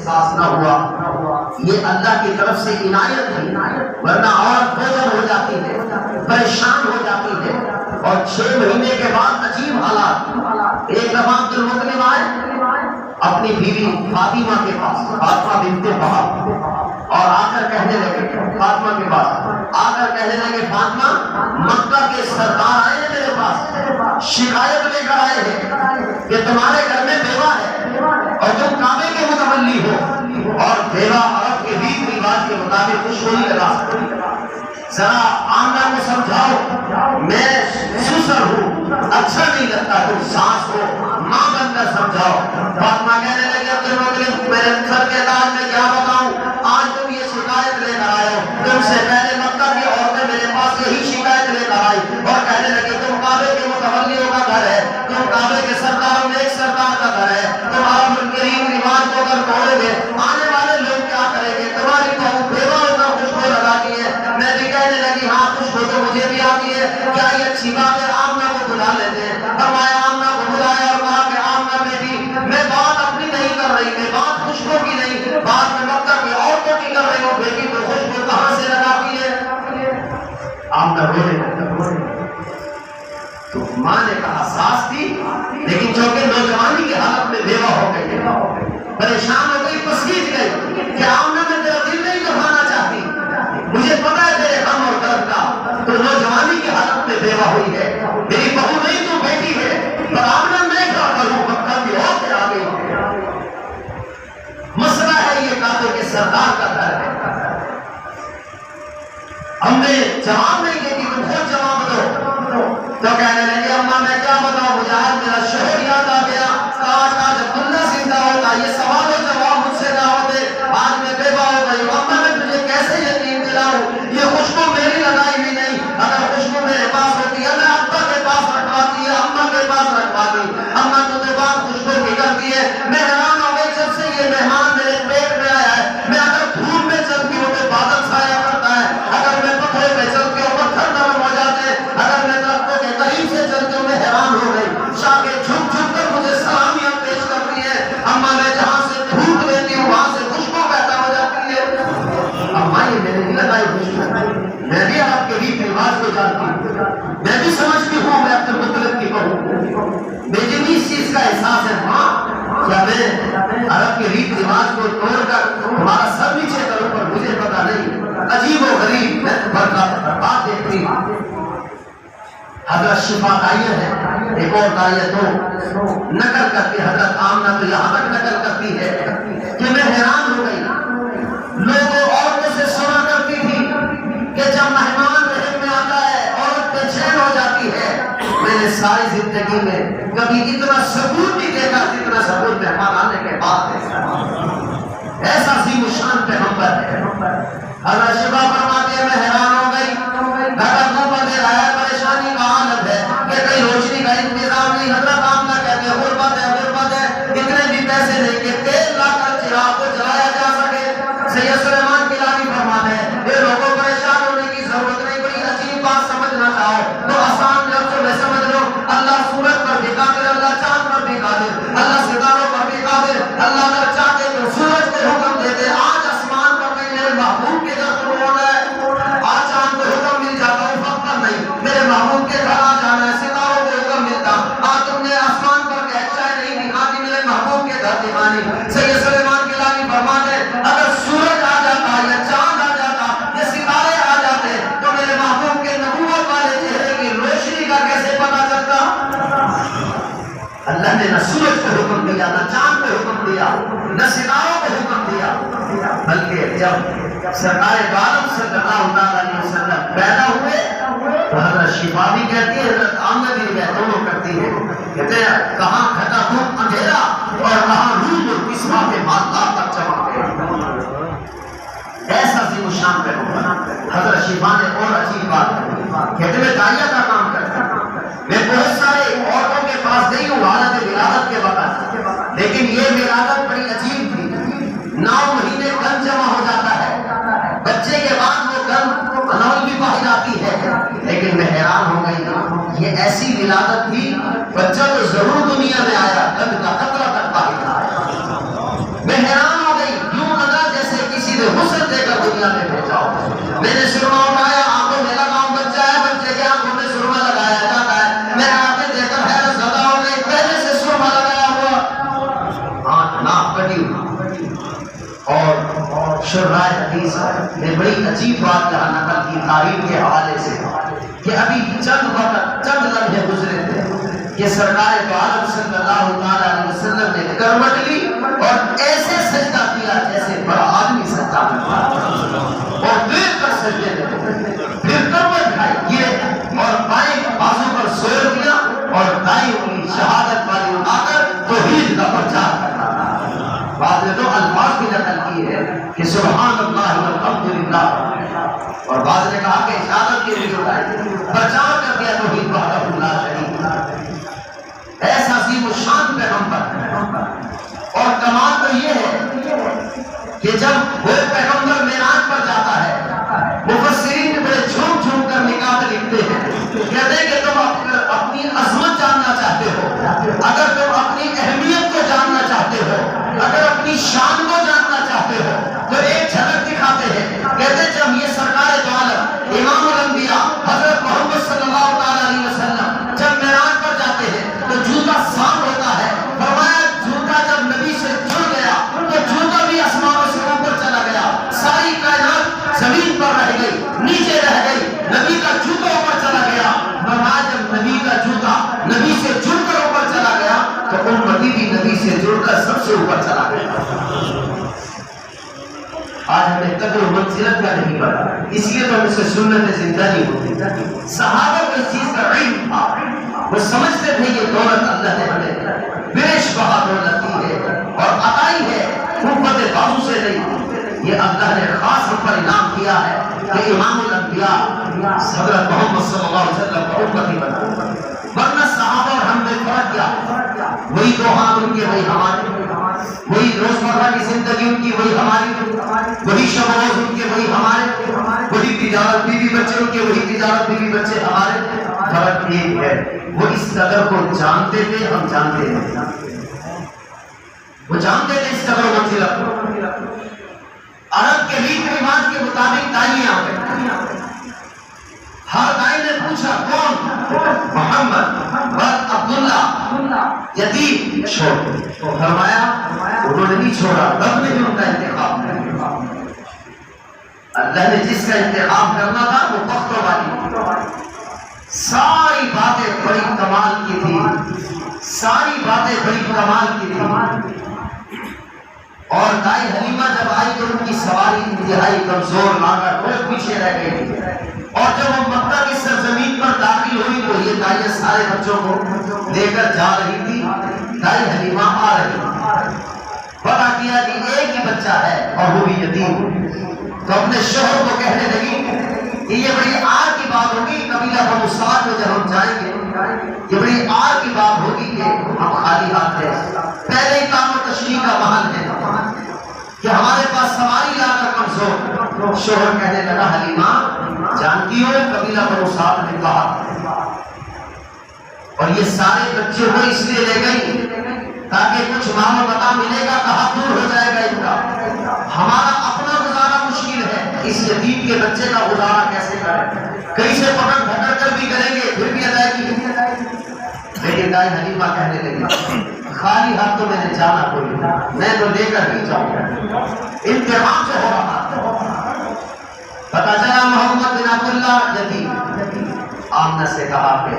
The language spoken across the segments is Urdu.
احساس نہ ہوا، یہ اللہ کی طرف سے عنایت ہے، ورنہ عورت بوجھل ہو جاتی ہے، پریشان ہو جاتی ہے، اور 6 مہینے کے بعد عجیب حالات۔ ایک دفعہ عبد المطلب آئے اپنی بیوی فاطمہ کے پاس، فاطمہ بنت وہب، اور آ کر کہنے لگے فاطمہ کے پاس آ کر کہنے لگے فاطمہ مکہ کے سردار آئے ہیں میرے پاس، شکایت لے کر آئے ہیں کہ تمہارے گھر میں بیوہ ہے اور تم کعبے کے متولی ہو، اور بیوہ عرب کے ریت رواج کے مطابق کچھ نہیں لگا سکتی، ذرا آمنہ کو سمجھاؤ، میں سسر ہوں، اچھا نہیں لگتا تم ساس ہو، ماں بن کر سمجھاؤ۔ فاطمہ کہنے لگے عبد المطلب میرے سر کے تاج میں کیا بتاؤں، آج تم یہ شکایت لے کر آئے ہو، تم سے پہلے مکہ کی عورتیں میرے پاس یہی شکایت لے کر آئی اور کہنے لگے تم کعبے کے متولیوں کا گھر ہے، تم کعبے کے سرداروں میں ایک سردار کا گھر ہے، تم عرب کے ریت رواج کو اگر توڑو گے آنے والے لوگ کیا کریں گے، تمہاری بہو بیوہ ہو کر خوشبو لگاتی ہے۔ میں بھی کہنے لگی ہاں خوشبو تو مجھے بھی آتی ہے، کیا یہ اچھی بات ہے، آمنہ کو بلا لیتے ہیں۔ فرمایا آمنہ کو بلایا اور کہا کہ آمنہ بیٹی میں بات اپنی نہیں کر رہی، میں بات خوشبو کی نہیں، بات میں مکہ کی عورتوں کی کر رہی ہوں، بیٹی تو خوشبو کہاں سے لگاتی ہے؟ آمنہ رونے لگی، تو ماں نے کہا ساس تھی لیکن چونکہ نوجوانی کی حالت میں بیوہ ہو گئی، پریشان ہو گئی، پسیج گئی کہ آمنہ میں تیرا دل نہیں دکھانا چاہتی، مجھے پتا ہے تیرے غم اور درد کا، تو نوجوانی کی حالت میں بیوہ ہوئی ہے، میری بہو نہیں تو بیٹی ہے، پر آمنہ میں کیا کروں، مکہ کی عورتیں آ گئی۔ مسئلہ ہے یہ کعبے کے سردار کا گھر ہے۔ ہم نے جواب نہیں دیا کہ تم خود جواب دو، تو کہنے لگے اماں میں کیا بتاؤں، مجھے آج میرا شوہر یاد آ گیا، کاش آج عبداللہ زندہ ہوتا، یہ سوال و جواب مجھ سے نہ ہوتے، آج میں بیوہ ہو گئی ہوں، اماں میں تجھے کیسے یقین دلاؤں، یہ خوشبو میری لگائی بھی نہیں، اگر خوشبو میرے پاس ہوتی ہے میں ابا کے پاس رکھواتی ہے، اماں کے پاس رکھواتی، اماں تجھے بات خوشبو کی کرتی ہے۔ میں حیران ہو گئی جب سے یہ مہمان میرے پیٹ میں آیا ہے، میں اگر دھوپ میں چلتی ہوں تو بادل سایہ کرتا ہے، اگر میں پتھرے پہ چلتی ہوں پتھر نرم ہو جاتے ہیں، اگر میں درختوں کے قریب سے چلتی ہوں میں حیران ہو گئی، شاخیں جھک جھک کر مجھے سلامیاں پیش کرتی ہیں، اماں میں جہاں سے دھوپ لیتی ہوں وہاں سے خوشبو پیدا ہو جاتی ہے۔ اماں یہ میرے نہیں لگائی خوشبو، میں بھی آپ کے ریت رواج کو جانتی ہوں، میں بھی سمجھتی ہوں میں عبد المطلب کی بہو، مجھے بھی اس چیز کا احساس ہے ماں، کیا میں عرب کے ریت رواج کو توڑ کر تمہارا سب نیچے کروں، پر مجھے پتا نہیں، عجیب و غریب میں برباد دیکھتی ہوں۔ حضرت شفا دائیہ ہے، ایک اور دائیہ تو نقل کرتی، حضرت آمنہ تو یہاں تک نقل کرتی ہے کہ میں حیران ہو گئی، لوگوں عورتوں سے سنا کرتی تھی کہ جب مہمان رحم میں آتا ہے عورت بے چین ہو جاتی ہے، میں نے ساری زندگی میں کبھی اتنا سکون نہیں دیکھا جتنا سکون مہمان آنے کے بعد دیکھا، ایسا عظیم الشان پیغمبر ہے۔ حضرت شفا فرماتے ہیں میں حیران ہو گئی، گھر منہ بندے رہا ہے، پریشانی کا عالم ہے کہ کہیں روشنی کا انتظام نہیں، حضرت آمنہ کہتے ہیں غربت ہے غربت ہے، اتنے بھی پیسے نہیں کہ تیل لا کر چراغ کو جلایا جا سکے۔ سید سلیمان کلانی فرماتے ہیں یہ لوگوں پریشان ہونے کی ضرورت نہیں، بڑی عجیب بات سمجھنا چاہو تو آسان لفظوں میں سمجھ لو، اللہ سورج پر بھی قادر، اللہ چاند پر بھی قادر، اللہ ستاروں پر بھی قادر، اللہ اگر چاہتے تو سورج کو حکم دیتے آج آسمان پر نہیں میرے محبوب کے گھر کو ہونا ہے، آج چاند کو حکم مل جاتا افق پر نہیں میرے محبوب کے گھر آ جانا ہے، ستاروں کو حکم ملتا آج تم نے آسمان پر کہ چاہے نہیں دکھاتی میرے محبوب کے گھر دکھانی۔ سید سلیمان کلانی فرماتے اگر سورج آ جاتا یا چاند آ جاتا یا ستارے آ جاتے تو میرے محبوب کے نبوت والے چہرے کی روشنی کا کیسے پتا چلتا؟ اللہ نے نہ سورج کو حکم دیا، نہ چاند کو حکم دیا، نہ ستاروں کو حکم دیا، بلکہ جب سرکار عالم صلی اللہ علیہ وسلم پیدا ہوئے تو حضرت شفا بھی کہتی ہے، حضرت آمنہ بھی دونوں کرتی ہے، کہتے ہیں کہاں گھٹا دھوپ اندھیرا اور کہاں روح اور قسمہ کے مالدار تک چمکے، ایسا عظیم الشان پیغمبر۔ حضرت شفا نے اور عجیب بات کہتے میں داعیہ کا کام کرتا ہوں، میں بہت سارے عورتوں کے پاس گئی ہوں حالت ولادت کے وقت، لیکن یہ ولادت بڑی عجیب تھی، 9 مہینے گند جمع ہو جاتا ہے، بچے کے بعد وہ گند انول بھی پائی جاتی ہے، لیکن میں حیران ہو گئی یہ ایسی ولادت تھی بچہ تو ضرور دنیا میں آیا، گند کا قطرہ تک باہر آیا، میں حیران ہو گئی دنیا میں بھیجا ہو. میں نے سرما اٹھایا, آنکھوں میں لگاؤں, بچہ ہے, بچے کے آنکھوں میں سرما لگایا جاتا ہے. میں آنکھیں دیکھ کر حیرت زدہ ہو گئی, پہلے سے سرما لگایا ہوا, آنکھ ناک کٹی ہوئی. اور شرائع حدیث نے بڑی عجیب بات یہاں نقل کی تاریخ کے حوالے سے کہ ابھی چند وقت, چند لمحے گزرے تھے کہ سرکار دو عالم صلی اللہ علیہ وسلم نے کروٹ لی اور ایسے سجدہ کیا جیسے بڑا آدمی سجدہ کرتا اور دیر کر سجدے میں, پھر کروٹ کھائی یہ اور بائیں بازو پر زور دیا اور دائیں انگلی شہادت والی اٹھا کر توحید کا پرچار کرنا. بعد میں تو الفاظ بھی نقل کی ہے کہ سبحان اللہ والحمدللہ, اور بعض نے کہا کہ شہادت کی بھی اٹھائی, پرچار کر دیا توحید وحدہ لا شریک لہ. ایسا عظیم الشان پیغمبر. اور کمال تو یہ ہے کہ جب وہ پیغمبر معراج پر جاتا ہے, مفسرین بڑے جھوم جھوم کر نکات لکھتے ہیں, کہتے ہیں کہ تم اپنی عظمت جاننا چاہتے ہو, اگر تم اپنی اہمیت کو جاننا چاہتے ہو, اگر اپنی شان کو جاننا چاہتے ہو تو ایک جھلک دکھاتے ہیں. کہتے ہیں جب یہ سرکار دو عالم امام الانبیاء حضرت محمد صلی اللہ علیہ وسلم جب معراج پر جاتے ہیں تو جوتا صاف ہوتا ہے. فرمایا جوتا جب نبی سے جڑ گیا تو جوتا بھی آسمان سے اوپر چلا گیا, ساری کائنات زمین پر رہ گئی, نیچے رہ گئی, نبی کا جوتا اوپر چلا گیا. فرمایا جب نبی کا جوتا نبی سے جڑ کر اوپر چلا گیا تو امتی بھی نبی سے جڑ کر سب سے اوپر چلا گیا. آج ہمیں قدر و منزلت کا نہیں پتا, اس لیے تو ہم سے سنت زندہ نہیں ہوتی. صحابہ کو اس چیز کا علم تھا, وہ سمجھتے تھے یہ دولت اللہ نے ہمیں بیش بہا دولت دی ہے اور عطائی ہے, قوت بازو سے نہیں. یہ اللہ نے خاص ہم پر انعام کیا ہے کہ امام الانبیاء حضرت محمد صلی اللہ علیہ وسلم کو امتی بنا. ورنہ صحابہ اور ہم نے فرق کیا, وہی دو ہاتھ ان کے وہی ہمارے, وہی روزمرہ کی زندگی ان کی وہی ہماری, وہی شب و روز ان کے وہی ہمارے, وہی تجارت بیوی بچے ان کے وہی تجارت بیوی بچے ہمارے. فرق ایک ہے, وہ اس قدر کو جانتے تھے, ہم جانتے نہیں. وہ جانتے تھے اس قدر منزلت کو. عرب کے ریت رواج کے مطابق دائیں آ گئے. ہر دائی نے پوچھا کون؟ محمد, بس عبداللہ, یتیم چھوڑ. فرمایا انہوں نے نہیں چھوڑا, رب نے بھی ان کا انتخاب کیا. اللہ نے جس کا انتخاب کرنا تھا وہ وقت والی. ساری باتیں بڑی کمال کی تھی, ساری باتیں بڑی کمال کی تھی. اور دائی حلیمہ جب آئی تو ان کی سواری انتہائی کمزور لاغر بہت پیچھے رہ گئی. اور جب وہ مکہ کی سرزمین پر داخل ہوئی تو یہ دائی سارے بچوں کو لے کر جا رہی تھی. دائی حلیمہ آ رہی, پتا کیا کہ ایک ہی بچہ ہے اور وہ بھی یتیم. تو اپنے شوہر کو کہنے لگی کہ یہ بڑی آر کی بات ہوگی, قبیلہ بنو سعد میں جب ہم جائیں گے یہ بڑی آر کی بات ہوگی کہ ہم خالی ہاتھ ہیں. پہلے ہی کام و تشریح کا محل ہے کہ ہمارے پاس سواری لا کر کمزور. شوہر کہنے لگا حلیمہ جانتی ہو قبیلہ بنو سعد نے کہا, اور یہ سارے بچے وہ اس لیے لے گئی تاکہ کچھ مال و متاع ملے گا, کہاں دور ہو جائے گا ان کا. ہمارا اپنا گزارا مشکل ہے, اس یتیم کے بچے کا گزارا کیسے کریں؟ کہیں سے پکڑ پکڑ کر بھی کریں گے پھر بھی ادائیگی. لیکن دائی حلیمہ کہنے لگی خالی ہاتھ تو میں نے جانا کوئی نہیں, میں تو لے کر ہی جاؤں گا. امتحان سے ہو رہا. پتا چلا محمد بن عبداللہ یتیم. آمنہ سے کہا کہ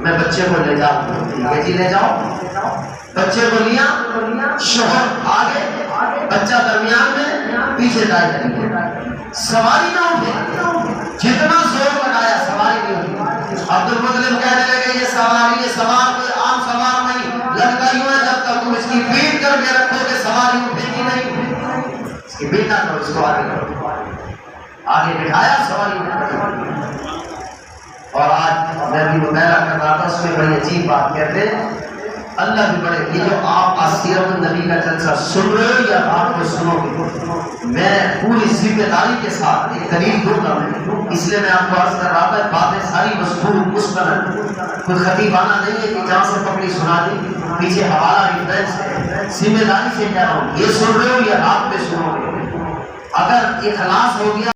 میں بچے کو لے جاؤں. ٹھیک ہے جی لے جاؤ. بچے کو لیا, شوہر آگے, بچہ درمیان میں, پیچھے دائی حلیمہ. سواری نہ اٹھے, جتنا زور لگایا سواری نہیں اٹھی. عبد المطلب کہنے لگے یہ سواری, یہ سوار کوئی عام سوار نہیں, لڑکا یوں ہے جب تک تم اس کی پیٹ کر کے رکھو گے سواری اٹھے گی نہیں. اس کی پیٹ نہ کرو, اس کو آگے کرو. آگے بٹھایا, سواری اٹھ. اور آج میں بھی مطالعہ کر رہا تھا, اس میں بڑی عجیب بات کہتے ہیں اللہ بھی بڑے. یہ جو آپ سیرت النبی کا جلسہ سن رہے ہو یا آپ کو سنو گے, میں پوری ذمہ داری کے ساتھ ایک دلیل دوں گا. اس لیے میں آپ کو عرض کر رہا تھا باتیں ساری مضبوط مستند, کوئی خطیبانہ نہیں ہے کہ جہاں سے پکڑی سنا دی, پیچھے حوالہ ریفرنس ہے. ذمہ داری سے کہہ رہا ہوں, یہ سن رہے ہو یا آپ پہ سنو گے. اگر اخلاص ہو گیا